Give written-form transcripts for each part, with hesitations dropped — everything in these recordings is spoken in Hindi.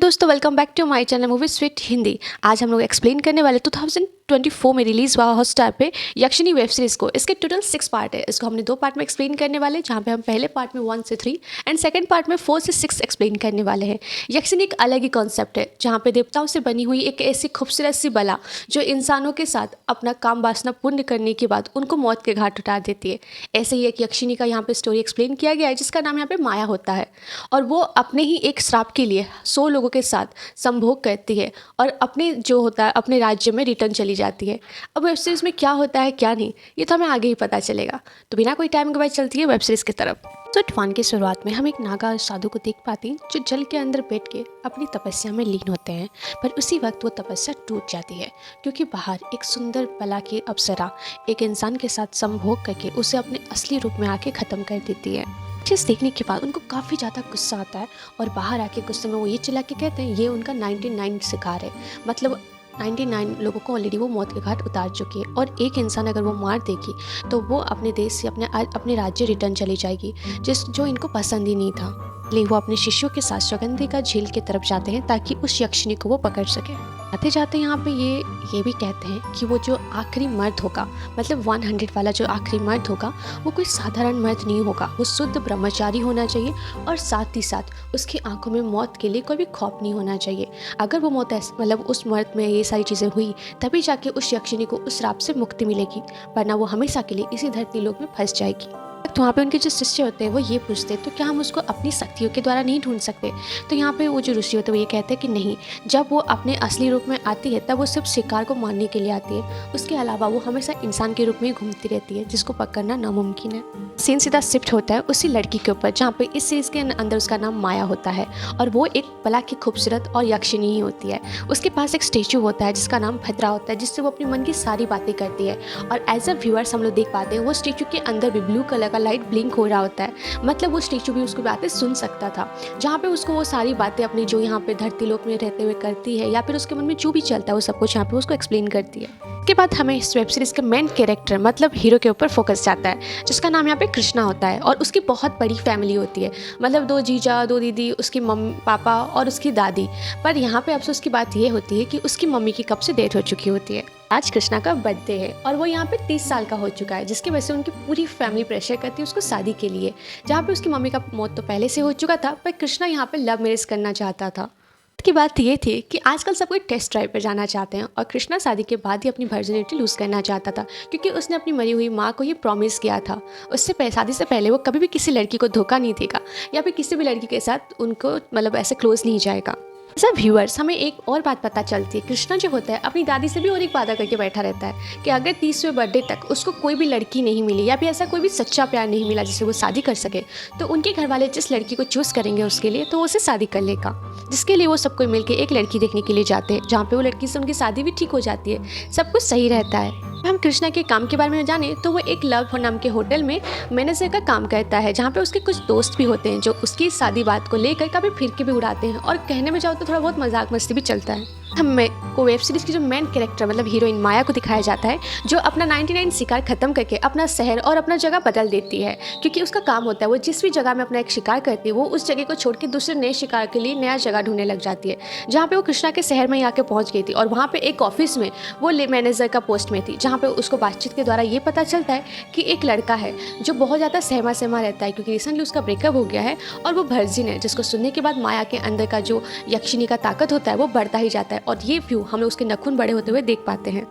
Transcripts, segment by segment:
दोस्तों, welcome back to my channel movie sweet Hindi. आज हम लोग एक्सप्लेन करने वाले 2024 में रिलीज़ हुआ हॉटस्टार पे यक्षिनी वेब सीरीज़ को। इसके टोटल 6 पार्ट है। इसको हमने 2 पार्ट में एक्सप्लेन करने वाले, जहाँ पे हम पहले पार्ट में 1 से 3 एंड सेकंड पार्ट में 4 से 6 एक्सप्लेन करने वाले हैं। यक्षिनी एक अलग ही कॉन्सेप्ट है, जहाँ पे देवताओं से बनी हुई एक ऐसी खूबसूरत सी बला जो इंसानों के साथ अपना काम वासना पूर्ण करने के बाद उनको मौत के घाट उतार देती है। ऐसे ही एक यक्षिनी का यहाँ पे स्टोरी एक्सप्लेन किया गया है, जिसका नाम यहाँ पे माया होता है, और वो अपने ही एक श्राप के लिए 100 लोगों के साथ संभोग करती है और अपने जो होता है अपने राज्य में रिटर्न चली जाती है। अब वेब सीरीज़ में क्या होता है क्या नहीं, ये तो हमें आगे ही पता चलेगा। तो बिना कोई टाइम गवाए चलती है वेब सीरीज़ की तरफ। तो 1 की शुरुआत में हम एक नागा साधु को देख पाते हैं, जो जल के अंदर बैठ के अपनी तपस्या में लीन होते हैं। पर उसी वक्त वो तपस्या टूट जाती है, क्योंकि बाहर एक सुंदर बला की अप्सरा एक इंसान के साथ संभोग करके उसे अपने असली रूप में आके ख़त्म कर देती है। चीज़ देखने के बाद उनको काफ़ी ज़्यादा गुस्सा आता है, और बाहर आके गुस्से में वो ये चिल्ला के कहते हैं ये उनका 99 शिकार है। मतलब 99 लोगों को ऑलरेडी वो मौत के घाट उतार चुकी है, और एक इंसान अगर वो मार देगी तो वो अपने देश से अपने राज्य रिटर्न चली जाएगी, जो इनको पसंद ही नहीं था। इसलिए वो अपने शिष्यों के साथ सुगंधिका झील की तरफ जाते हैं ताकि उस यक्षिनी को वो पकड़ सके। आते जाते यहाँ पे ये भी कहते हैं कि वो जो आखिरी मर्द होगा, मतलब 100 वाला जो आखिरी मर्द होगा, वो कोई साधारण मर्द नहीं होगा। वो शुद्ध ब्रह्मचारी होना चाहिए, और साथ ही साथ उसकी आंखों में मौत के लिए कोई भी खौफ नहीं होना चाहिए। अगर वो मौत मतलब उस मर्द में ये सारी चीज़ें हुई, तभी जाके उस यक्षिनी को उस श्राप से मुक्ति मिलेगी, वरना वो हमेशा के लिए इसी धरती लोक में फंस जाएगी। तो वहाँ पे उनके जो शिष्य होते हैं वो ये पूछते हैं, तो क्या हम उसको अपनी शक्तियों के द्वारा नहीं ढूंढ सकते? तो यहाँ पे वो जो ऋषि होते हैं वो ये कहते हैं कि नहीं, जब वो अपने असली रूप में आती है तब वो सिर्फ शिकार को मारने के लिए आती है। उसके अलावा वो हमेशा इंसान के रूप में घूमती रहती है, जिसको पकड़ना नामुमकिन है। सीन सीधा शिफ्ट होता है उसी लड़की के ऊपर, जहाँ पे इस सीरीज के अंदर उसका नाम माया होता है, और वो एक बला की खूबसूरत और यक्षिनी ही होती है। उसके पास एक स्टेचू होता है जिसका नाम भद्रा होता है, जिससे वो अपनी मन की सारी बातें करती है। और एज अ व्यूअर्स हम लोग देख पाते हैं वो स्टेचू के अंदर भी ब्लू कलर का लाइट ब्लिंक हो रहा होता है। मतलब वो स्टेचू भी उसकी बातें सुन सकता था, जहाँ पे उसको वो सारी बातें अपनी जो यहाँ पे धरती लोक में रहते हुए करती है, या फिर उसके मन में जो भी चलता है वो सब कुछ यहाँ पे उसको एक्सप्लेन करती है। उसके बाद हमें इस वेब सीरीज़ के मेन कैरेक्टर मतलब हीरो के ऊपर फोकस जाता है, जिसका नाम यहाँ पे कृष्णा होता है, और उसकी बहुत बड़ी फैमिली होती है। मतलब 2 जीजा, 2 दीदी, उसकी मम्मी पापा और उसकी दादी। पर यहाँ पे अफसोस की बात ये होती है कि उसकी मम्मी की कब से डेथ हो चुकी होती है। आज कृष्णा का बर्थडे है, और वो यहाँ पे 30 साल का हो चुका है, जिसकी वजह से उनकी पूरी फैमिली प्रेशर करती है उसको शादी के लिए। जहाँ पे उसकी मम्मी का मौत तो पहले से हो चुका था, पर कृष्णा यहाँ पे लव मैरिज करना चाहता था। की बात ये थी कि आजकल सब कोई टेस्ट ड्राइव पर जाना चाहते हैं, और कृष्णा शादी के बाद ही अपनी वर्जिनिटी लूज़ करना चाहता था, क्योंकि उसने अपनी मरी हुई माँ को ये प्रॉमिस किया था। उससे शादी से पहले वो कभी भी किसी लड़की को धोखा नहीं देगा, या फिर किसी भी लड़की के साथ उनको मतलब ऐसे क्लोज नहीं जाएगा। सब व्यूअर्स हमें एक और बात पता चलती है, कृष्णा जो होता है अपनी दादी से भी और एक वादा करके बैठा रहता है कि अगर 30वें बर्थडे तक उसको कोई भी लड़की नहीं मिली, या फिर ऐसा कोई भी सच्चा प्यार नहीं मिला जिससे वो शादी कर सके, तो उनके घर वाले जिस लड़की को चूज़ करेंगे उसके लिए, तो वो उसे शादी कर लेगा। जिसके लिए वो सबको मिलकर एक लड़की देखने के लिए जाते हैं, जहाँ पे वो लड़की से उनकी शादी भी ठीक हो जाती है, सब कुछ सही रहता है। हम कृष्णा के काम के बारे में जाने तो वो एक लव नाम के होटल में मैनेजर का काम करता है, जहाँ पे उसके कुछ दोस्त भी होते हैं जो उसकी शादी बात को लेकर कभी फिरके भी उड़ाते हैं, और कहने में जाओ तो थोड़ा बहुत मजाक मस्ती भी चलता है। हमें को वेब सीरीज़ की जो मेन कैरेक्टर मतलब हीरोइन माया को दिखाया जाता है, जो अपना 99 शिकार खत्म करके अपना शहर और अपना जगह बदल देती है, क्योंकि उसका काम होता है वो जिस भी जगह में अपना एक शिकार करती है वो उस जगह को छोड़ के दूसरे नए शिकार के लिए नया जगह ढूंढने लग जाती है। जहाँ पे वो कृष्णा के शहर में ही आके पहुँच गई थी, और वहाँ पे एक ऑफिस में वो मैनेजर का पोस्ट में थी, जहाँ पे उसको बातचीत के द्वारा ये पता चलता है कि एक लड़का है जो बहुत ज़्यादा सहमा सहमा रहता है, क्योंकि रिसेंटली उसका ब्रेकअप हो गया है, और वो वर्जिन है, जिसको सुनने के बाद माया के अंदर का जो यक्षिनी का ताकत होता है वो बढ़ता ही जाता है। और ये व्यू हम लोग उसके नखून बड़े होते हुए देख पाते हैं।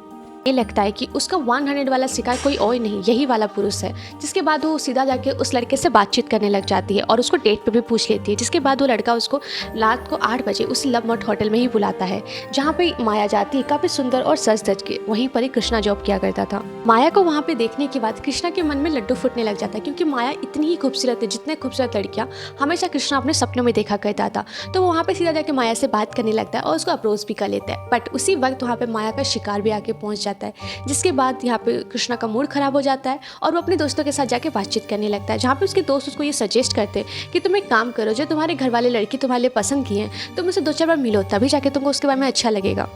ये लगता है कि उसका 100 वाला शिकार कोई और नहीं, यही वाला पुरुष है। जिसके बाद वो सीधा जाके उस लड़के से बातचीत करने लग जाती है, और उसको डेट पे भी पूछ लेती है। जिसके बाद वो लड़का उसको रात को 8 बजे उस लव मट होटल में ही बुलाता है, जहाँ पे माया जाती है काफ़ी सुंदर और सज धज के। वहीं पर ही कृष्णा जॉब किया करता था। माया को वहाँ पे देखने के बाद कृष्णा के मन में लड्डू फूटने लग जाता है, क्योंकि माया इतनी ही खूबसूरत है जितने खूबसूरत लड़कियाँ हमेशा कृष्णा अपने सपनों में देखा करता था। तो वो वहाँ पे सीधा जाके माया से बात करने लगता है और उसको अप्रोच भी कर लेता है। बट उसी वक्त वहाँ पे माया का शिकार भी आके पहुँच जाता है, जिसके बाद यहाँ पे कृष्णा का मूड खराब हो जाता है, और वो अपने दोस्तों के साथ जाके बातचीत करने लगता है, जहाँ पे उसके दोस्त उसको ये सजेस्ट करते हैं कि तुम एक काम करो, जो तुम्हारे घर वाले लड़की तुम्हारे लिए पसंद की है तुम उसे 2-4 बार मिलो, तभी जाके तुमको उसके बारे में अच्छा लगेगा।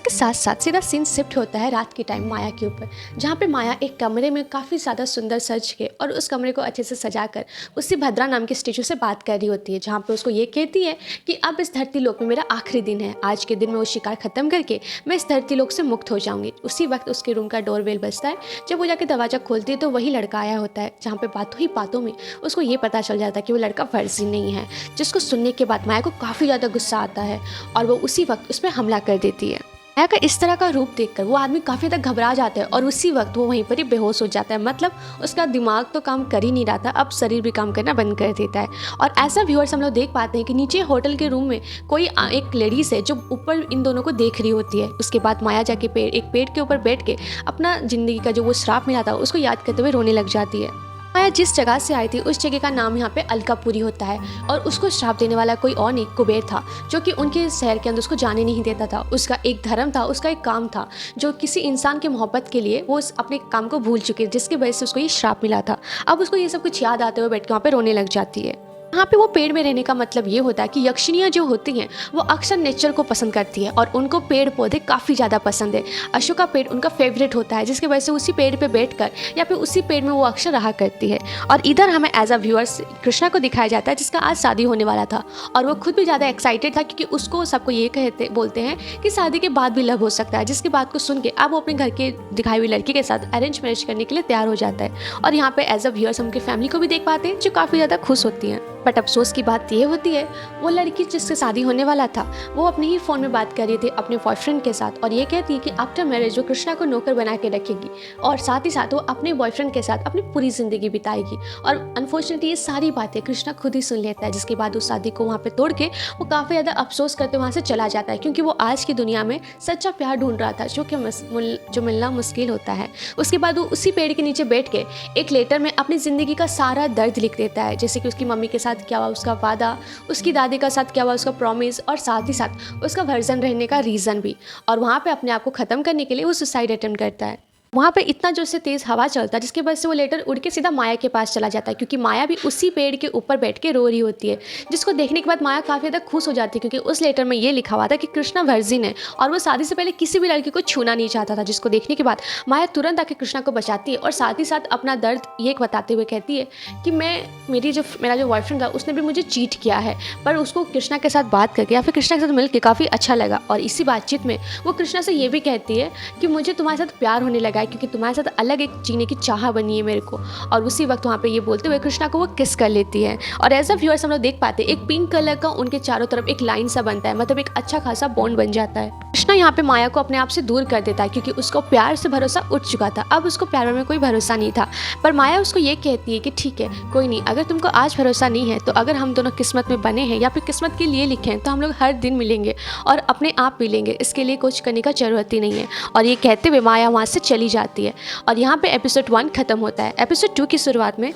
के साथ साथ सीधा सीन शिफ्ट होता है रात के टाइम माया के ऊपर, जहाँ पे माया एक कमरे में काफ़ी ज़्यादा सुंदर सज के और उस कमरे को अच्छे से सजाकर उसी भद्रा नाम के स्टेचू से बात कर रही होती है, जहाँ पे उसको ये कहती है कि अब इस धरती लोक में मेरा आखिरी दिन है, आज के दिन में वो शिकार ख़त्म करके मैं इस धरती लोक से मुक्त हो जाऊंगी। उसी वक्त उसके रूम का डोरबेल बजता है। जब वो जाके दरवाज़ा खोलती है तो वही लड़का आया होता है, जहाँ पे बातों ही बातों में उसको ये पता चल जाता है कि वो लड़का फर्जी नहीं है, जिसको सुनने के बाद माया को काफ़ी ज़्यादा गुस्सा आता है और वो उसी वक्त उस पर हमला कर देती है। माया का इस तरह का रूप देखकर वो आदमी काफ़ी ज़्यादा घबरा जाता है और उसी वक्त वो वहीं पर ही बेहोश हो जाता है। मतलब उसका दिमाग तो काम कर ही नहीं रहा था, अब शरीर भी काम करना बंद कर देता है। और ऐसा व्यूअर्स हम लोग देख पाते हैं कि नीचे होटल के रूम में कोई एक लेडीज़ है जो ऊपर इन दोनों को देख रही होती है। उसके बाद माया जाके एक पेड़ के ऊपर बैठ के अपना ज़िंदगी का जो वो श्राप मिला था उसको याद करते हुए रोने लग जाती है। माया जिस जगह से आई थी उस जगह का नाम यहाँ पे अलकापुरी होता है और उसको श्राप देने वाला कोई और नहीं, कुबेर था, जो कि उनके शहर के अंदर उसको जाने नहीं देता था। उसका एक धर्म था, उसका एक काम था, जो किसी इंसान के मोहब्बत के लिए वो अपने काम को भूल चुकी है, जिसकी वजह से उसको ये श्राप मिला था। अब उसको ये सब कुछ याद आते हुए बैठ के वहाँ पे रोने लग जाती है। यहाँ पे वो पेड़ में रहने का मतलब ये होता है कि यक्षिनियाँ जो होती हैं वो अक्सर नेचर को पसंद करती है और उनको पेड़ पौधे काफ़ी ज़्यादा पसंद है। अशोका पेड़ उनका फेवरेट होता है, जिसकी वजह से उसी पेड़ पे बैठकर या फिर उसी पेड़ में वो अक्सर रहा करती है। और इधर हमें एज अ व्यूअर्स कृष्णा को दिखाया जाता है, जिसका आज शादी होने वाला था और वो खुद भी ज़्यादा एक्साइटेड था, क्योंकि उसको सबको ये बोलते हैं कि शादी के बाद भी लव हो सकता है। जिसकी बात को सुन के अब वो अपने घर के दिखाई हुई लड़की के साथ अरेंज मैरिज करने के लिए तैयार हो जाता है। और यहाँ पे एज अ व्यूअर्स हम उनकी फैमिली को भी देख पाते हैं, जो काफ़ी ज़्यादा खुश होती हैं। बट अफसोस की बात ये होती है, वो लड़की जिससे शादी होने वाला था वो अपने ही फ़ोन में बात कर रही थी अपने बॉयफ्रेंड के साथ और ये कहती है कि आफ्टर मैरिज वो कृष्णा को नौकर बना के रखेगी और साथ ही साथ वो अपने बॉयफ्रेंड के साथ अपनी पूरी ज़िंदगी बिताएगी। और अनफॉर्चुनेटली ये सारी बातें कृष्णा खुद ही सुन लेता है, जिसके बाद उस शादी को वहाँ पर तोड़ के वो काफ़ी ज़्यादा अफसोस करते वहाँ से चला जाता है, क्योंकि वो आज की दुनिया में सच्चा प्यार ढूंढ रहा था, जो मिलना मुश्किल होता है। उसके बाद वो उसी पेड़ के नीचे बैठ के एक लेटर में अपनी ज़िंदगी का सारा दर्द लिख देता है, जैसे कि उसकी मम्मी के साथ क्या हुआ उसका वादा, उसकी दादी का साथ क्या हुआ उसका प्रॉमिस और साथ ही साथ उसका वर्जन रहने का रीज़न भी। और वहाँ पे अपने आप को ख़त्म करने के लिए वो सुसाइड अटेम्प्ट करता है। वहाँ पे इतना जोर से तेज़ हवा चलता है, जिसकी वजह से वो लेटर उड़ के सीधा माया के पास चला जाता है, क्योंकि माया भी उसी पेड़ के ऊपर बैठ के रो रही होती है। जिसको देखने के बाद माया काफ़ी ज़्यादा खुश हो जाती है, क्योंकि उस लेटर में ये लिखा हुआ था कि कृष्णा वर्जिन है और वो शादी से पहले किसी भी लड़की को छूना नहीं चाहता था। जिसको देखने के बाद माया तुरंत आके कृष्णा को बचाती है और साथ ही साथ अपना दर्द ये बताते हुए कहती है कि मेरा जो बॉयफ्रेंड था उसने भी मुझे चीट किया है, पर उसको कृष्णा के साथ बात करके या फिर कृष्णा के साथ मिलकर काफ़ी अच्छा लगा। और इसी बातचीत में वो कृष्णा से ये भी कहती है कि मुझे तुम्हारे साथ प्यार होने लगा है, क्योंकि तुम्हारे साथ अलग एक जीने की चाह बनी है मेरे को। और उसी वक्त वहाँ पे ये बोलते हुए कृष्णा को वो किस कर लेती है। और एज अ व्यूअर्स हम लोग देख पाते हैं एक पिंक कलर का उनके चारों तरफ एक लाइन सा बनता है, मतलब एक अच्छा खासा बॉन्ड बन जाता है। कृष्णा यहाँ पे माया को अपने आप से दूर कर देता है, क्योंकि उसको प्यार से भरोसा उठ चुका था, अब उसको प्यार में कोई भरोसा नहीं था। पर माया उसको ये कहती है कि ठीक है कोई नहीं, अगर तुमको आज भरोसा नहीं है तो अगर हम दोनों किस्मत में बने हैं या फिर किस्मत के लिए लिखे हैं तो हम लोग हर दिन मिलेंगे और अपने आप मिलेंगे, इसके लिए कुछ करने का जरूरत ही नहीं है। और ये कहते हुए माया वहाँ से चली जाती है और यहाँ पे एपिसोड 1 खत्म होता है। एपिसोड 2 की शुरुआत में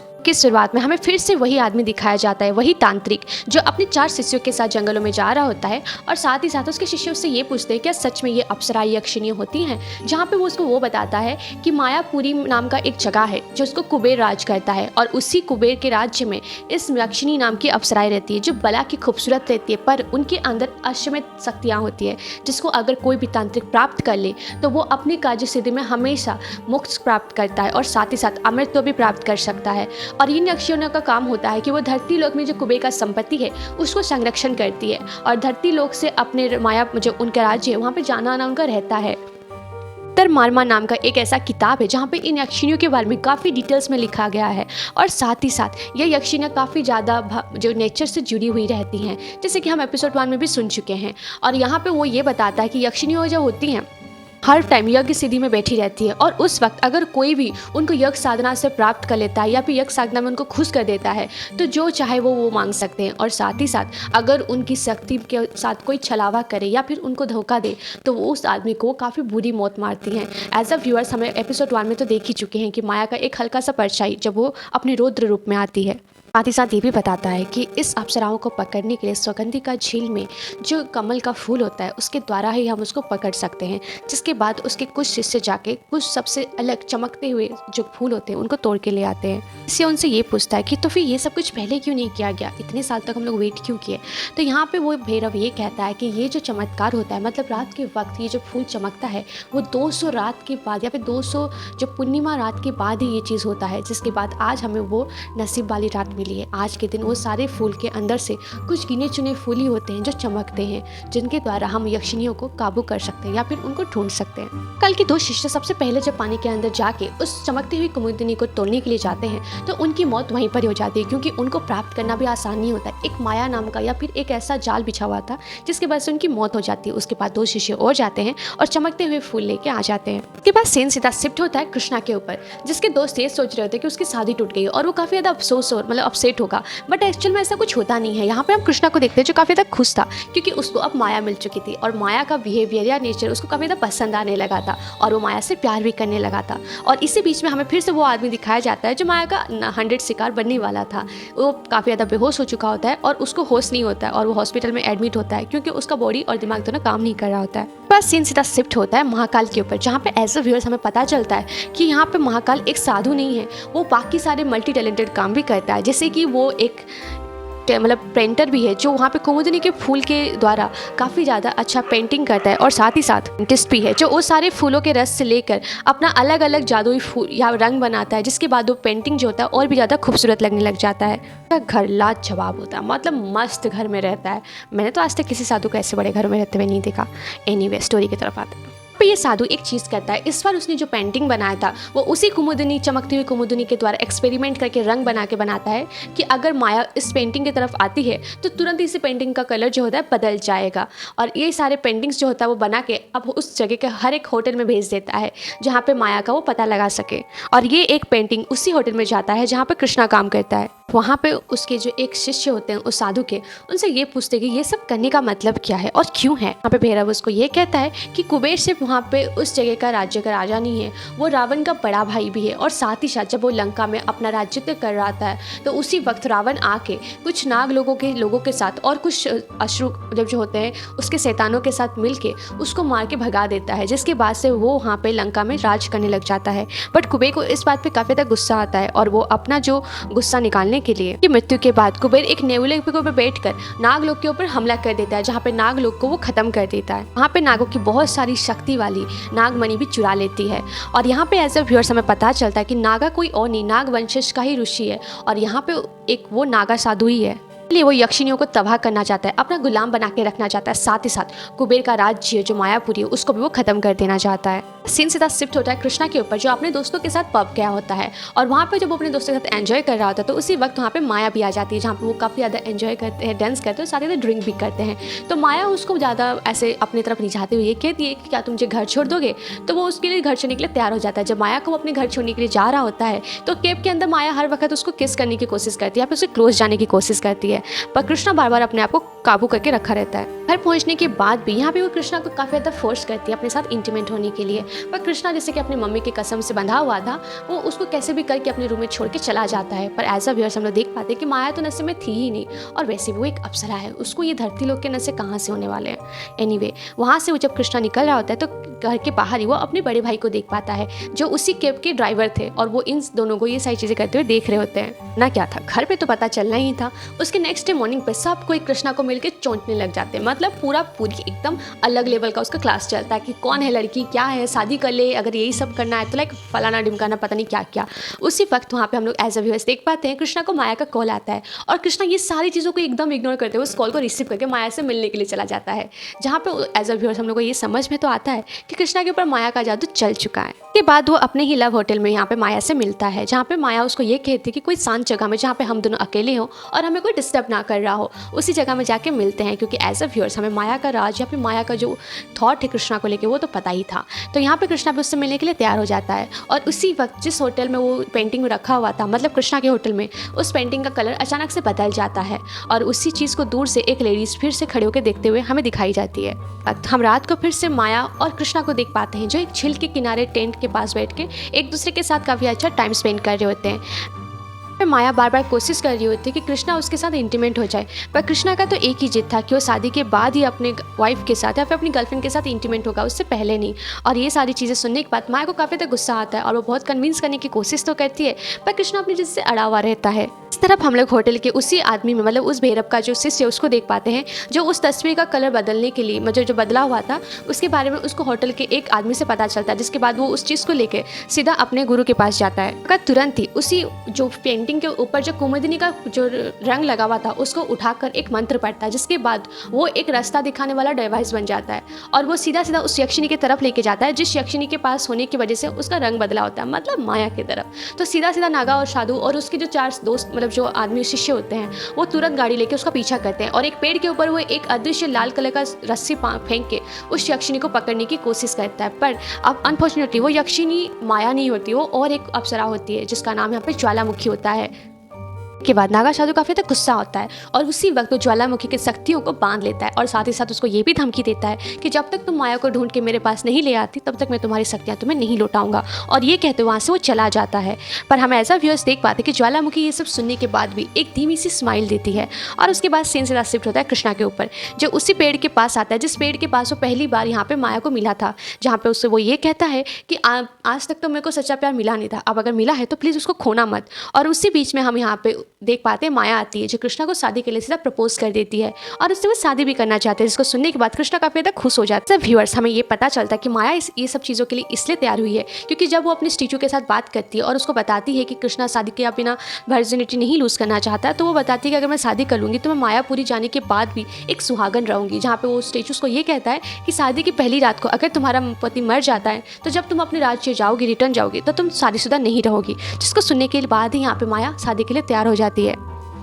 हमें फिर से वही आदमी दिखाया जाता है, वही तांत्रिक जो अपने 4 शिष्यों के साथ जंगलों में जा रहा होता है और साथ ही साथ उसके शिष्यों से ये पूछते हैं क्या सच में ये अप्सरा यक्षिणियाँ होती हैं। जहाँ पे वो उसको वो बताता है कि मायापुरी नाम का एक जगह है जो उसको कुबेर राज करता है और उसी कुबेर के राज्य में इस यक्षिणी नाम की अप्सराएं रहती है, जो बला की खूबसूरत रहती है, पर उनके अंदर असीमित शक्तियाँ होती है, जिसको अगर कोई भी तांत्रिक प्राप्त कर ले तो वो अपनी कार्य सिद्धि में हमेशा मोक्ष प्राप्त करता है और साथ ही साथ अमृत भी प्राप्त कर सकता है। और इन यक्षियों का काम होता है कि वो धरती लोक में जो कुबेर का संपत्ति है उसको संरक्षण करती है और धरती लोक से अपने माया जो उनका राज्य है वहाँ पे जाना आना उनका रहता है। मारमा नाम का एक ऐसा किताब है जहाँ पे इन यक्षिणियों के बारे में काफ़ी डिटेल्स में लिखा गया है और साथ ही साथ ये यक्षिणियाँ काफ़ी ज़्यादा जो नेचर से जुड़ी हुई रहती हैं, जैसे कि हम एपिसोड 1 में भी सुन चुके हैं। और यहाँ पे वो ये बताता है कि यक्षिणियाँ जो होती हैं हर टाइम यज्ञ सिद्धि में बैठी रहती है और उस वक्त अगर कोई भी उनको यज्ञ साधना से प्राप्त कर लेता है या फिर यज्ञ साधना में उनको खुश कर देता है तो जो चाहे वो मांग सकते हैं। और साथ ही साथ अगर उनकी शक्ति के साथ कोई छलावा करे या फिर उनको धोखा दे तो वो उस आदमी को काफ़ी बुरी मौत मारती हैं। एज अ व्यूअर्स हमें एपिसोड 1 में तो देख ही चुके हैं कि माया का एक हल्का सा परछाई जब वो अपने रौद्र रूप में आती है। साथ ही साथ ये भी बताता है कि इस अप्सराओं को पकड़ने के लिए सुगंधिका झील में जो कमल का फूल होता है उसके द्वारा ही हम उसको पकड़ सकते हैं, जिसके बाद उसके कुछ शिष्य जाके कुछ सबसे अलग चमकते हुए जो फूल होते हैं उनको तोड़ के ले आते हैं। इससे उनसे ये पूछता है कि तो फिर ये सब कुछ पहले क्यों नहीं किया गया, इतने साल तक हम लोग वेट क्यों किए। तो यहाँ पे वो भैरव ये कहता है कि ये जो चमत्कार होता है, मतलब रात के वक्त ये जो फूल चमकता है वो 200 रात के बाद या फिर 200 जो पूर्णिमा रात के बाद ही ये चीज़ होता है, जिसके बाद आज हमें वो नसीब वाली रात मिली है। आज के दिन वो सारे फूल के अंदर से कुछ गिने चुने फूल ही होते हैं जो चमकते हैं, जिनके द्वारा हम यक्षिनियों को काबू कर सकते हैं या फिर उनको ढूंढ सकते हैं। कल के 2 शिष्य सबसे पहले जब पानी के अंदर जाके उस चमकती हुई कुमुदिनी को तोड़ने के लिए जाते हैं तो उनकी मौत वहीं पर ही हो जाती है, क्योंकि उनको प्राप्त करना भी आसान नहीं होता। एक माया नाम का या फिर एक ऐसा जाल बिछा हुआ था जिसके वजह से उनकी मौत हो जाती है। उसके बाद 2 शिष्य और जाते हैं और चमकते हुए फूल लेके आ जाते हैं। उसके बाद सीन सीधा शिफ्ट होता है कृष्णा के ऊपर, जिसके दोस्त ये सोच रहे होते हैं कि उसकी शादी टूट गई और वो काफी ज्यादा अफसोस और मतलब अपसेट होगा, बट एक्चुअल में ऐसा कुछ होता नहीं है। यहाँ पे हम कृष्णा को देखते हैं जो काफी ज्यादा खुश था, क्योंकि उसको अब माया मिल चुकी थी और माया का बिहेवियर या नेचर उसको काफी ज्यादा पसंद आने लगा था और वो माया से प्यार भी करने लगा था। और इसी बीच में हमें फिर से वो आदमी दिखाया जाता है जो माया का 100 शिकार बनने वाला था। वो काफी ज्यादा बेहोश हो चुका होता है और उसको होश नहीं होता है और वो हॉस्पिटल में एडमिट होता है, क्योंकि उसका बॉडी और दिमाग दोनों काम नहीं कर रहा होता है। बस सीन सीधा शिफ्ट होता है महाकाल के ऊपर, जहाँ पे एज अ व्यूअर्स हमें पता चलता है कि यहाँ पे महाकाल एक साधु नहीं है, वो बाकी सारे मल्टी टैलेंटेड काम भी करता है। जैसे कि वो एक मतलब पेंटर भी है जो वहाँ पे कुमुदिनी के फूल के द्वारा काफ़ी ज़्यादा अच्छा पेंटिंग करता है, और साथ ही साथ पेंटिस्ट भी है जो उस सारे फूलों के रस से लेकर अपना अलग अलग जादुई फूल या रंग बनाता है, जिसके बाद वो पेंटिंग जो होता है और भी ज़्यादा खूबसूरत लगने लग जाता है। घर लाजवाब होता है, मतलब मस्त घर में रहता है। मैंने तो आज तक किसी साधु को ऐसे बड़े घर में रहते हुए नहीं देखा। एनीवे स्टोरी की तरफ आते हैं। पर ये साधु एक चीज़ करता है, इस बार उसने जो पेंटिंग बनाया था वो उसी कुमुदिनी, चमकती हुई कुमुदिनी के द्वारा एक्सपेरिमेंट करके रंग बना के बनाता है कि अगर माया इस पेंटिंग की तरफ आती है तो तुरंत इसी पेंटिंग का कलर जो होता है बदल जाएगा। और ये सारे पेंटिंग्स जो होता है वो बना के अब उस जगह के हर एक होटल में भेज देता है जहाँ पे माया का वो पता लगा सके। और ये एक पेंटिंग उसी होटल में जाता है जहाँ पे कृष्णा काम करता है। वहाँ पे उसके जो एक शिष्य होते हैं उस साधु के, उनसे ये पूछते कि ये सब करने का मतलब क्या है और क्यों है। वहाँ पे भैरव उसको ये कहता है कि कुबेर सिर्फ वहाँ पे उस जगह का राज्य का राजा नहीं है, वो रावण का बड़ा भाई भी है। और साथ ही साथ जब वो लंका में अपना राज्यत्व कर रहा था तो उसी वक्त रावण आके कुछ नाग लोगों के साथ और कुछ अश्रु जब जो होते हैं उसके शैतानों के साथ मिल के उसको मार के भगा देता है, जिसके बाद से वो वहाँ पे लंका में राज करने लग जाता है। बट कुबेर को इस बात पे काफ़ी ज़्यादा गुस्सा आता है और वो अपना जो गुस्सा निकालने के लिए कि मृत्यु के बाद कुबेर एक नेबुले के ऊपर बैठकर नागलोक के ऊपर हमला कर देता है, जहाँ पे नागलोक को वो खत्म कर देता है। वहाँ पे नागों की बहुत सारी शक्ति वाली नागमणि भी चुरा लेती है। और यहाँ पे एज अ व्यूअर्स हमें पता चलता है कि नागा कोई और नहीं, नाग वंशज का ही ऋषि है और यहाँ पे एक वो नागा साधु ही है। इसलिए वो यक्षिनियों को तबाह करना चाहता है, अपना गुलाम बना के रखना चाहता है। साथ ही साथ कुबेर का राज्य जो मायापुरी है उसको भी वो खत्म कर देना चाहता है। सीन सीधा शिफ्ट होता है कृष्णा के ऊपर, जो अपने दोस्तों के साथ पब गया होता है और वहाँ पे जब वो अपने दोस्तों के साथ एंजॉय कर रहा होता है तो उसी वक्त वहाँ पे माया भी आ जाती है, जहाँ पे वो काफ़ी ज़्यादा एंजॉय करते हैं, डांस करते हैं, साथ ही साथ ड्रिंक भी करते हैं। तो माया उसको ज़्यादा ऐसे अपनी तरफ रिझाते हुए कहती है कि क्या तुम मुझे घर छोड़ दोगे। तो वो उसके लिए घर छोड़ने के लिए तैयार हो जाता है। जब माया को अपने घर छोड़ने के लिए जा रहा होता है तो केव के अंदर माया हर वक्त उसको किस करने की कोशिश करती है, या फिर उसे क्लोज जाने की कोशिश करती है, पर कृष्णा बार बार अपने आप को काबू करके रखा रहता है। घर पहुंचने के बाद भी यहाँ पे वो कृष्णा को काफ़ी ज़्यादा फोर्स करती है अपने साथ इंटीमेट होने के लिए, पर कृष्णा जैसे कि अपनी मम्मी की कसम से बंधा हुआ था, वो उसको कैसे भी करके अपने रूम में छोड़ के चला जाता है। पर एज अ व्यूअर्स हम लोग देख पाते हैं कि माया तो नशे में थी ही नहीं, और वैसे भी वो एक अप्सरा है, उसको ये धरती लोग के नशे कहाँ से होने वाले हैं। एनीवे वहाँ से वो जब कृष्णा निकल रहा होता है तो घर के बाहर ही वो अपने बड़े भाई को देख पाता है जो उसी कैब के ड्राइवर थे, और वो इन दोनों को ये सारी चीज़ें करते हुए देख रहे होते हैं। ना क्या था, घर पे तो पता चलना ही था। उसके नेक्स्ट डे मॉर्निंग पे सब कोई कृष्णा को मिलकर चौंकने लग जाते हैं, मतलब पूरी एकदम अलग लेवल का उसका क्लास चलता है कि कौन है लड़की, क्या है, शादी कर ले, अगर यही सब करना है तो लाइक फलाना ढिमकाना पता नहीं क्या क्या। उसी वक्त वहाँ पे हम लोग एज अ व्यूअर्स देख पाते हैं कृष्णा को माया का कॉल आता है, और कृष्णा ये सारी चीज़ों को एकदम इग्नोर करते हुए उस कॉल को रिसीव करके माया से मिलने के लिए चला जाता है, जहाँ पे एज अ व्यूअर्स हम लोग को ये समझ में तो आता है कि कृष्णा के ऊपर माया का जादू चल चुका है। के बाद वो अपने ही लव होटल में यहाँ पे माया से मिलता है, जहाँ पे माया उसको ये कहती है कि कोई शांत जगह में जहाँ पे हम दोनों अकेले हो और हमें कोई डिस्टर्ब ना कर रहा हो, उसी जगह में जाके मिलते हैं, क्योंकि एज अ व्यूअर्स हमें माया का राज या फिर माया का जो थॉट है कृष्णा को लेके वो तो पता ही था। तो यहाँ पे कृष्णा भी उससे मिलने के लिए तैयार हो जाता है, और उसी वक्त जिस होटल में वो पेंटिंग में रखा हुआ था, मतलब कृष्णा के होटल में, उस पेंटिंग का कलर अचानक से बदल जाता है, और उसी चीज़ को दूर से एक लेडीज फिर से खड़े होकर देखते हुए हमें दिखाई जाती है। हम रात को फिर से माया और कृष्णा को देख पाते हैं, जो एक झील के किनारे टेंट के पास बैठ के एक दूसरे के साथ काफ़ी अच्छा टाइम स्पेंड कर रहे होते हैं। फिर माया बार बार कोशिश कर रही होती है कि कृष्णा उसके साथ इंटीमेट हो जाए, पर कृष्णा का तो एक ही जिद था कि वो शादी के बाद ही अपने वाइफ के साथ या फिर अपनी गर्लफ्रेंड के साथ इंटीमेट होगा, उससे पहले नहीं। और ये सारी चीज़ें सुनने के बाद माया को काफ़ी ज़्यादा गुस्सा आता है और वो बहुत कन्विंस करने की कोशिश तो करती है, पर कृष्णा अपनी जिद से अड़ा हुआ रहता है। इस तरफ हम लोग होटल के उसी आदमी में, मतलब उस भैरव का जो शिष्य है, उसको देख पाते हैं, जो उस तस्वीर का कलर बदलने के लिए, मतलब जो बदला हुआ था उसके बारे में उसको होटल के एक आदमी से पता चलता है, जिसके बाद वो उस चीज़ को लेकर सीधा अपने गुरु के पास जाता है। का तुरंत ही उसी जो पेंटिंग के ऊपर जो कुमुदिनी का जो रंग लगा हुआ था उसको उठाकर एक मंत्र पढ़ता है, जिसके बाद वो एक रास्ता दिखाने वाला डिवाइस बन जाता है और वो सीधा सीधा उस यक्षिनी की तरफ लेके जाता है, जिस यक्षिनी के पास होने की वजह से उसका रंग बदला होता है, मतलब माया की तरफ। तो सीधा सीधा नागा और साधु और उसके जो 4 दोस्त, मतलब जो आदमी शिष्य होते हैं, वो तुरंत गाड़ी लेके उसका पीछा करते हैं और एक पेड़ के ऊपर वो एक अदृश्य लाल कलर का रस्सी फेंक के उस यक्षिनी को पकड़ने की कोशिश करता है। पर अब अनफॉर्चुनेटली वो यक्षिनी माया नहीं होती, वो और एक अप्सरा होती है जिसका नाम यहाँ पे ज्वालामुखी होता है। के बाद नागा साधु काफी तक गुस्सा होता है और उसी वक्त वो ज्वालामुखी की शक्तियों को बांध लेता है और साथ ही साथ उसको ये भी धमकी देता है कि जब तक तुम माया को ढूंढ के मेरे पास नहीं ले आती तब तक मैं तुम्हारी शक्तियां तुम्हें नहीं लौटाऊंगा। और ये कहते वहाँ से वो चला जाता है। पर हम ऐसा व्यूअर्स देख पाते कि ज्वालामुखी ये सब सुनने के बाद भी एक धीमी सी स्माइल देती है और उसके बाद सीन सीधा शिफ्ट होता है कृष्णा के ऊपर, जो उसी पेड़ के पास आता है जिस पेड़ के पास वो पहली बार यहाँ पे माया को मिला था, जहाँ पे उससे वो ये कहता है कि आज तक तो मेरे को सच्चा प्यार मिला नहीं था, अब अगर मिला है तो प्लीज़ उसको खोना मत। और उसी बीच में हम यहाँ पे देख पाते हैं माया आती है जो कृष्णा को शादी के लिए सीधा प्रपोज कर देती है और उससे वो शादी भी करना चाहते हैं, जिसको सुनने के बाद कृष्णा काफी ज़्यादा खुश हो जाता है। व्यूअर्स हमें ये पता चलता है कि माया ये सब चीज़ों के लिए इसलिए तैयार हुई है क्योंकि जब वो अपने स्टैचू के साथ बात करती है और उसको बताती है कि कृष्णा शादी के बिना वर्जिनिटी नहीं लूज़ करना चाहता, तो वो बताती है कि अगर मैं शादी कर लूँगी तो मैं मायापुरी जाने के बाद भी एक सुहागन रहूँगी, जहाँ पे वो स्टैचू को ये कहता है कि शादी की पहली रात को अगर तुम्हारा पति मर जाता है तो जब तुम अपने राज्य जाओगी, रिटर्न जाओगी, तो तुम शादीशुदा नहीं रहोगी। जिसको सुनने के बाद ही यहाँ पे माया शादी के लिए तैयार हो जाती है।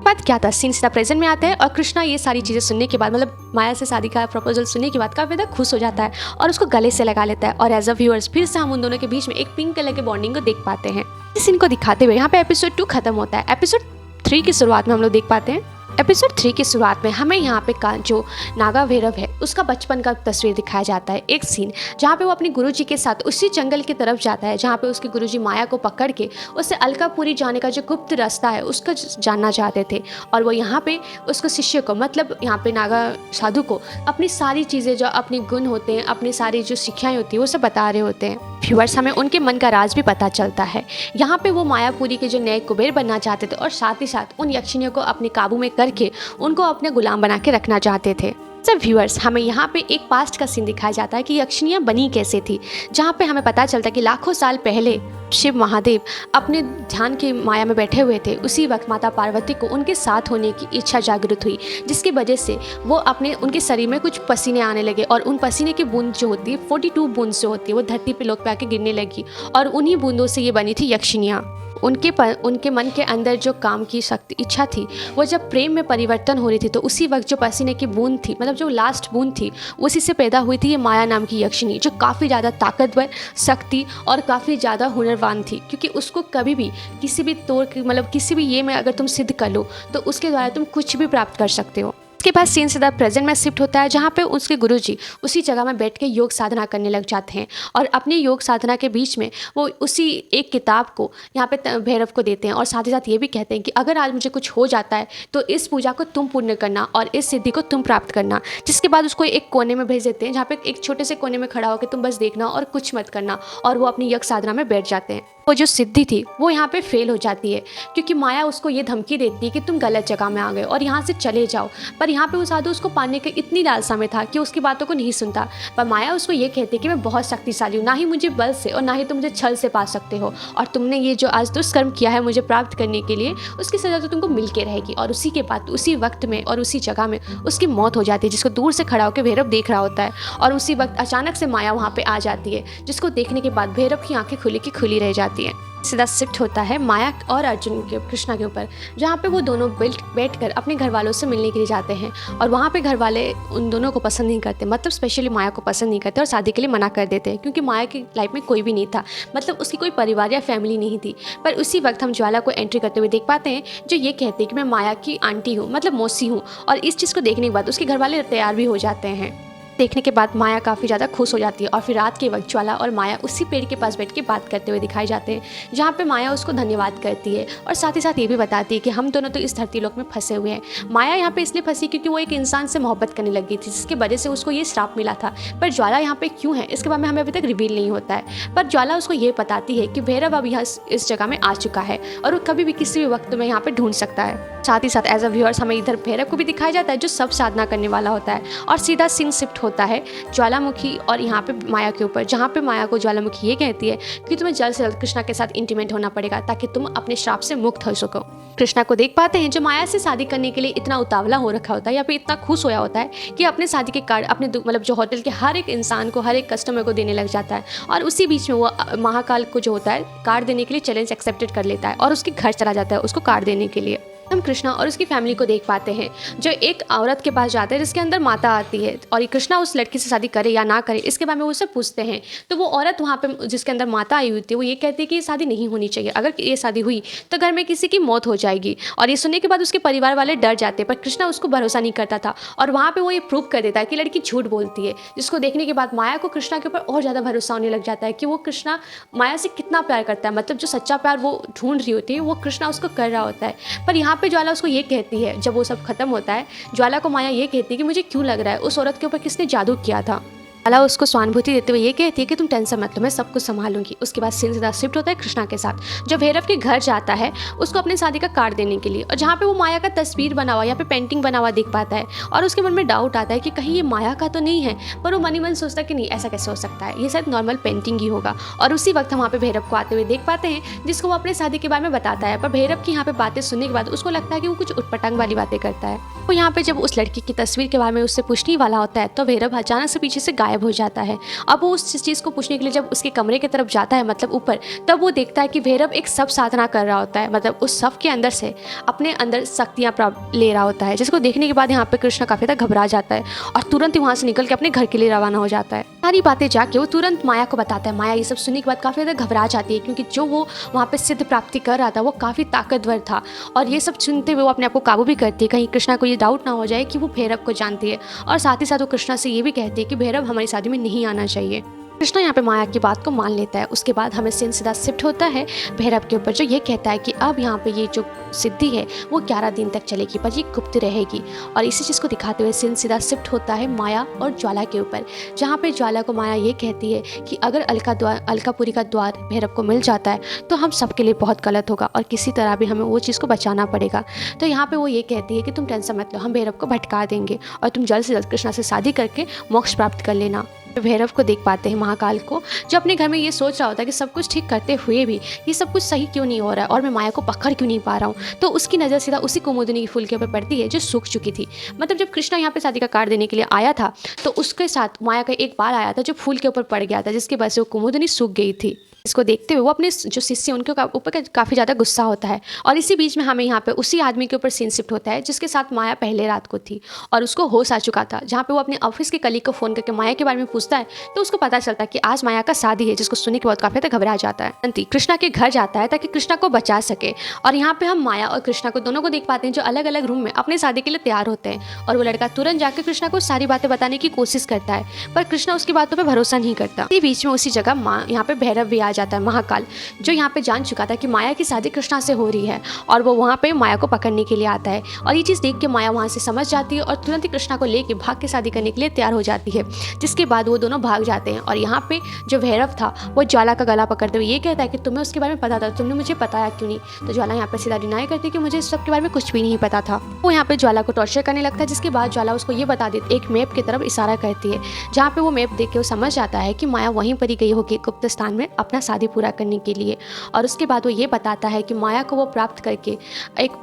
बात क्या था, सीन सीधा प्रेजेंट में आता है और कृष्णा ये सारी चीज़ें सुनने के बाद, मतलब माया से शादी का प्रपोजल सुनने के बाद काफ़ी ज़्यादा खुश हो जाता है और उसको गले से लगा लेता है। और एज अ व्यूअर्स फिर से हम उन दोनों के बीच में एक पिंक कलर के बॉन्डिंग को देख पाते हैं। इस सीन को दिखाते हुए यहाँ पे एपिसोड 2 खत्म होता है। एपिसोड 3 की शुरुआत में हम लोग देख पाते हैं। एपिसोड 3 की शुरुआत में हमें यहाँ पे जो नागा भैरव है उसका बचपन का तस्वीर दिखाया जाता है, एक सीन जहाँ पे वो अपने गुरुजी के साथ उसी जंगल की तरफ जाता है जहाँ पे उसके गुरुजी माया को पकड़ के उससे अलकापुरी जाने का जो गुप्त रास्ता है उसको जानना चाहते थे। और वो यहाँ पे उसको शिष्य को, मतलब यहाँ पे नागा साधु को अपनी सारी चीज़ें, जो अपने गुण होते हैं, अपनी सारी जो शिक्षाएं होती है वो सब बता रहे होते हैं। व्यूअर्स हमें उनके मन का राज भी पता चलता है। यहाँ पे वो मायापुरी के जो नए कुबेर बनना चाहते थे और साथ ही साथ उन यक्षिनियों को अपने काबू में करके उनको अपने गुलाम बना के रखना चाहते थे। सब व्यूअर्स हमें यहाँ पे एक पास्ट का सीन दिखाया जाता है कि यक्षिनियाँ बनी कैसे थी, जहाँ पे हमें पता चलता है कि लाखों साल पहले शिव महादेव अपने ध्यान की माया में बैठे हुए थे। उसी वक्त माता पार्वती को उनके साथ होने की इच्छा जागृत हुई, जिसकी वजह से वो उनके शरीर में कुछ पसीने आने लगे और उन पसीने की बूंद जो होती है 42 बूंद जो होती है वो धरती पे लोग पे आके गिरने लगी और उन्हीं बूंदों से ये बनी थी यक्षिनियाँ। उनके मन के अंदर जो काम की शक्ति इच्छा थी वो जब प्रेम में परिवर्तन हो रही थी, तो उसी वक्त जो पसीने की बूंद थी, मतलब जो लास्ट बूंद थी, उसी से पैदा हुई थी ये माया नाम की यक्षिनी, जो काफ़ी ज़्यादा ताकतवर, शक्ति और काफ़ी ज़्यादा हुनरवान थी। क्योंकि उसको कभी भी किसी भी तौर की, मतलब किसी भी ये में अगर तुम सिद्ध कर लो तो उसके द्वारा तुम कुछ भी प्राप्त कर सकते हो। उसके बाद सीन सीधा प्रेजेंट में शिफ्ट होता है जहाँ पे उसके गुरुजी उसी जगह में बैठ के योग साधना करने लग जाते हैं और अपनी योग साधना के बीच में वो उसी एक किताब को यहाँ पे भैरव को देते हैं और साथ ही साथ ये भी कहते हैं कि अगर आज मुझे कुछ हो जाता है तो इस पूजा को तुम पूर्ण करना और इस सिद्धि को तुम प्राप्त करना। जिसके बाद उसको एक कोने में भेज देते हैं जहाँ पे एक छोटे से कोने में खड़ा होकर तुम बस देखना और कुछ मत करना, और वो अपनी यज्ञ साधना में बैठ जाते हैं। वो जो सिद्धि थी वो यहाँ पे फेल हो जाती है क्योंकि माया उसको ये धमकी देती है कि तुम गलत जगह में आ गए और यहाँ से चले जाओ। पर यहाँ पे वो साधु उसको पाने के इतनी लालसा में था कि उसकी बातों को नहीं सुनता। पर माया उसको ये कहती है कि मैं बहुत शक्तिशाली हूँ, ना ही मुझे बल से और ना ही तुम मुझे छल से पा सकते हो, और तुमने ये जो आज दुष्कर्म किया है मुझे प्राप्त करने के लिए, उसकी सजा तो तुमको मिल के रहेगी। और उसी के बाद उसी वक्त में और उसी जगह में उसकी मौत हो जाती है, जिसको दूर से खड़ा होकर भैरव देख रहा होता है। और उसी वक्त अचानक से माया वहाँ पे आ जाती है, जिसको देखने के बाद भैरव की आंखें खुली की खुली रह जाती हैं। सीधा शिफ्ट होता है माया और अर्जुन के कृष्णा के ऊपर, जहाँ पे वो दोनों बैठकर अपने घर वालों से मिलने के लिए जाते हैं और वहाँ पे घर वाले उन दोनों को पसंद नहीं करते, मतलब स्पेशली माया को पसंद नहीं करते और शादी के लिए मना कर देते हैं क्योंकि माया की लाइफ में कोई भी नहीं था, मतलब उसकी कोई परिवार या फैमिली नहीं थी। पर उसी वक्त हम ज्वाला को एंट्री करते हुए देख पाते हैं जो ये कहते हैं कि मैं माया की आंटी हूँ, मतलब मौसी हूँ, और इस चीज़ को देखने के बाद उसके घर वाले तैयार भी हो जाते हैं। देखने के बाद माया काफ़ी ज़्यादा खुश हो जाती है और फिर रात के वक्त ज्वाला और माया उसी पेड़ के पास बैठ के बात करते हुए दिखाई जाते हैं, जहाँ पे माया उसको धन्यवाद करती है और साथ ही साथ ये भी बताती है कि हम दोनों तो इस धरती लोक में फंसे हुए हैं। माया यहाँ पे इसलिए फंसी क्योंकि वो एक इंसान से मोहब्बत करने लगी थी, जिसकी वजह से उसको ये श्राप मिला था। पर ज्वाला यहाँ पे क्यों है इसके बारे में हमें अभी तक रिवील नहीं होता है, पर ज्वाला उसको ये बताती है कि भैरव अब यहाँ इस जगह में आ चुका है और वो कभी भी किसी भी वक्त में यहाँ पे ढूंढ सकता है। साथ ही साथ एज अ व्यूअर्स हमें इधर भैरव को भी दिखाया जाता है जो सब साधना करने वाला होता है और सीधा सीन शिफ्ट होता है ज्वालामुखी और यहाँ पे माया के ऊपर, जहाँ पे माया को ज्वालामुखी ये कहती है कि तुम्हें जल्द से जल्द कृष्णा के साथ इंटीमेट होना पड़ेगा ताकि तुम अपने श्राप से मुक्त हो सको। कृष्णा को देख पाते हैं जो माया से शादी करने के लिए इतना उतावला हो रखा होता है या फिर इतना खुश होया होता है कि अपने शादी के कार्ड अपने मतलब जो होटल के हर एक इंसान को, हर एक कस्टमर को देने लग जाता है और उसी बीच में वो महाकाल को जो होता है कार्ड देने के लिए चैलेंज एक्सेप्टेड कर लेता है और उसके घर चला जाता है उसको कार्ड देने के लिए। हम कृष्णा और उसकी फैमिली को देख पाते हैं जो एक औरत के पास जाते हैं जिसके अंदर माता आती है और ये कृष्णा उस लड़की से शादी करे या ना करे इसके बारे में वो उससे पूछते हैं। तो वो औरत वहाँ पे जिसके अंदर माता आई हुई थी वो ये कहती है कि ये शादी नहीं होनी चाहिए, अगर ये शादी हुई तो घर में किसी की मौत हो जाएगी। और ये सुनने के बाद उसके परिवार वाले डर जाते हैं, पर कृष्णा उसको भरोसा नहीं करता था और वहाँ पर वो ये प्रूव कर देता है कि लड़की झूठ बोलती है, जिसको देखने के बाद माया को कृष्णा के ऊपर और ज़्यादा भरोसा होने लग जाता है कि वो कृष्णा माया से कितना प्यार करता है, मतलब जो सच्चा प्यार वो ढूंढ रही होती है वो कृष्णा उसको कर रहा होता है। पर यहाँ पे ज्वाला उसको ये कहती है, जब वो सब खत्म होता है ज्वाला को माया ये कहती है कि मुझे क्यों लग रहा है उस औरत के ऊपर किसने जादू किया था। ज्वाला उसको सहानुभूति देते हुए ये कहती है कि तुम टेंशन मत लो, मैं सब कुछ संभालूंगी। उसके बाद सीन सीधा शिफ्ट होता है कृष्णा के साथ जो भैरव के घर जाता है उसको अपने शादी का कार्ड देने के लिए, और जहाँ पे वो माया का तस्वीर बना हुआ या पे पेंटिंग बना हुआ दिख पाता है और उसके मन में डाउट आता है कि कहीं ये माया का तो नहीं है, पर वो मन ही मन सोचता है कि नहीं ऐसा कैसे हो सकता है, ये शायद नॉर्मल पेंटिंग ही होगा। और उसी वक्त हम वहाँ पे भैरव को आते हुए देख पाते हैं जिसको वो अपने शादी के बारे में बताता है, पर भैरव की यहाँ पे बातें सुनने के बाद उसको लगता है कि वो कुछ उटपटांग वाली बातें करता है। वो यहाँ पे जब उस लड़की की तस्वीर के बारे में उससे पूछने वाला होता है तो भैरव अचानक से पीछे से गायब हो जाता है। अब वो उस चीज़ को पूछने के लिए जब उसके कमरे की तरफ जाता है मतलब ऊपर, तब वो देखता है कि भैरव एक सब साधना कर रहा होता है, मतलब उस सब के अंदर से अपने अंदर शक्तियाँ प्राप्त ले रहा होता है, जिसको देखने के बाद यहाँ पे कृष्णा काफ़ी ज़्यादा घबरा जाता है और तुरंत ही वहाँ से निकल के अपने घर के लिए रवाना हो जाता है। सारी बातें जाके वो तुरंत माया को बताता है। माया ये सब सुनने के बाद काफ़ी ज़्यादा घबरा जाती है क्योंकि जो वो वहाँ पे सिद्ध प्राप्ति कर रहा था वो काफ़ी ताकतवर था और ये सब सुनते हुए वो अपने आप को काबू भी करती है कहीं कृष्णा को ये डाउट ना हो जाए कि वो भैरव को जानती है। और साथ ही साथ वो कृष्णा से ये भी कहती है कि भैरव हमारी शादी में नहीं आना चाहिए। कृष्णा यहाँ पे माया की बात को मान लेता है। उसके बाद हमें सीन सीधा शिफ्ट होता है भैरव के ऊपर जो ये कहता है कि अब यहाँ पे ये जो सिद्धि है वो 11 दिन तक चलेगी पर ये गुप्त रहेगी। और इसी चीज़ को दिखाते हुए सीन सीधा शिफ्ट होता है माया और ज्वाला के ऊपर, जहाँ पे ज्वाला को माया ये कहती है कि अगर अलकापुरी का द्वार भैरव को मिल जाता है तो हम सबके लिए बहुत गलत होगा और किसी तरह भी हमें वो चीज़ को बचाना पड़ेगा। तो यहाँ पर वो ये कहती है कि तुम टेंशन मत लो, हम भैरव को भटका देंगे और तुम जल्द से जल्द कृष्णा से शादी करके मोक्ष प्राप्त कर लेना। भैरव को देख पाते हैं महाकाल को जो अपने घर में ये सोच रहा होता है कि सब कुछ ठीक करते हुए भी ये सब कुछ सही क्यों नहीं हो रहा है और मैं माया को पकड़ क्यों नहीं पा रहा हूँ। तो उसकी नज़र सीधा उसी कुमुदिनी के फूल के ऊपर पड़ती है जो सूख चुकी थी। मतलब जब कृष्णा यहाँ पे शादी का कार्ड देने के लिए आया था तो उसके साथ माया का एक बाल आया था जो फूल के ऊपर पड़ गया था, जिसकी वजह से वो कुमुदिनी सूख गई थी। इसको देखते हुए वो अपने जो शिष्य उनके ऊपर काफ़ी ज़्यादा गुस्सा होता है। और इसी बीच में हमें यहाँ पे उसी आदमी के ऊपर सीन शिफ्ट होता है जिसके साथ माया पहले रात को थी और उसको होश आ चुका था, जहाँ पे वो अपने ऑफिस के कलीग को फ़ोन करके माया के बारे में पूछता है तो उसको पता चलता है कि आज माया का शादी है, जिसको सुनने के बाद काफ़ी ज़्यादा घबरा जाता है। कृष्णा के घर जाता है ताकि कृष्णा को बचा सके और यहाँ पे हम माया और कृष्णा को दोनों को देख पाते हैं जो अलग अलग रूम में अपने शादी के लिए तैयार होते हैं। और वो लड़का तुरंत जाकर कृष्णा को सारी बातें बताने की कोशिश करता है पर कृष्णा उसकी बातों पर भरोसा नहीं करता। इसी बीच में उसी जगह यहाँ पे भैरव भी आ जाता है, महाकाल, जो यहाँ पे जान चुका था कि माया की शादी कृष्णा से हो रही है और वो वहाँ पे माया को पकड़ने के लिए आता है। और ये चीज़ देख के माया वहाँ से समझ जाती है और तुरंत ही कृष्णा को लेके भाग के शादी करने के लिए तैयार हो जाती है, जिसके बाद वो दोनों भाग जाते हैं। और यहाँ पे जो भैरव था वो ज्वाला का गला पकड़ते हुए ये कहता है कि तुम्हें उसके बारे में पता था, तुमने मुझे बताया क्यों नहीं। तो ज्वाला यहाँ पे सीधा डिनाई करती है कि मुझे इस सब के बारे में कुछ भी नहीं पता था। वो यहाँ पे ज्वाला को टॉर्चर करने लगता है, जिसके बाद ज्वाला उसको ये बता देती, एक मैप की तरफ इशारा करती है, जहाँ पे वो मैप देख के वो समझ जाता है कि माया वहीं पर ही गई होगी गुप्त स्थान में अपना शादी पूरा करने के लिए। और उसके बाद वो ये बताता है कि माया को वो प्राप्त करके एक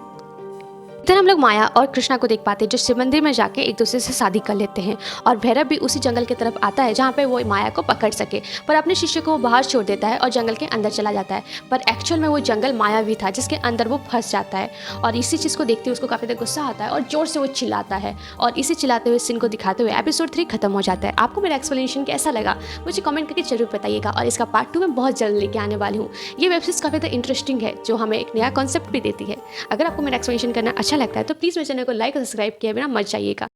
इधर हम लोग माया और कृष्णा को देख पाते हैं जो शिव मंदिर में जाके एक दूसरे से शादी कर लेते हैं। और भैरव भी उसी जंगल की तरफ आता है जहाँ पे वो माया को पकड़ सके, पर अपने शिष्य को वो बाहर छोड़ देता है और जंगल के अंदर चला जाता है। पर एक्चुअल में वो जंगल मायावी था जिसके अंदर वो फंस जाता है। और इसी चीज़ को देखते हुए उसको काफ़ी ज़्यादा गुस्सा आता है और जोर से वो चिल्लाता है। और इसी चिल्लाते हुए सीन को दिखाते हुए एपिसोड 3 खत्म हो जाता है। आपको मेरा एक्सप्लेनेशन कैसा लगा मुझे कमेंट करके जरूर बताइएगा और इसका पार्ट 2 मैं बहुत जल्द लेके आने वाली हूँ। ये वेब सीरीज काफ़ी ज़्यादा इंटरेस्टिंग है जो हमें एक नया कॉन्सेप्ट भी देती है। अगर आपको मेरा एक्सप्लेनेशन करना अच्छा लगता है तो प्लीज़ मेरे चैनल को लाइक और सब्सक्राइब किए बिना मत जाइएगा।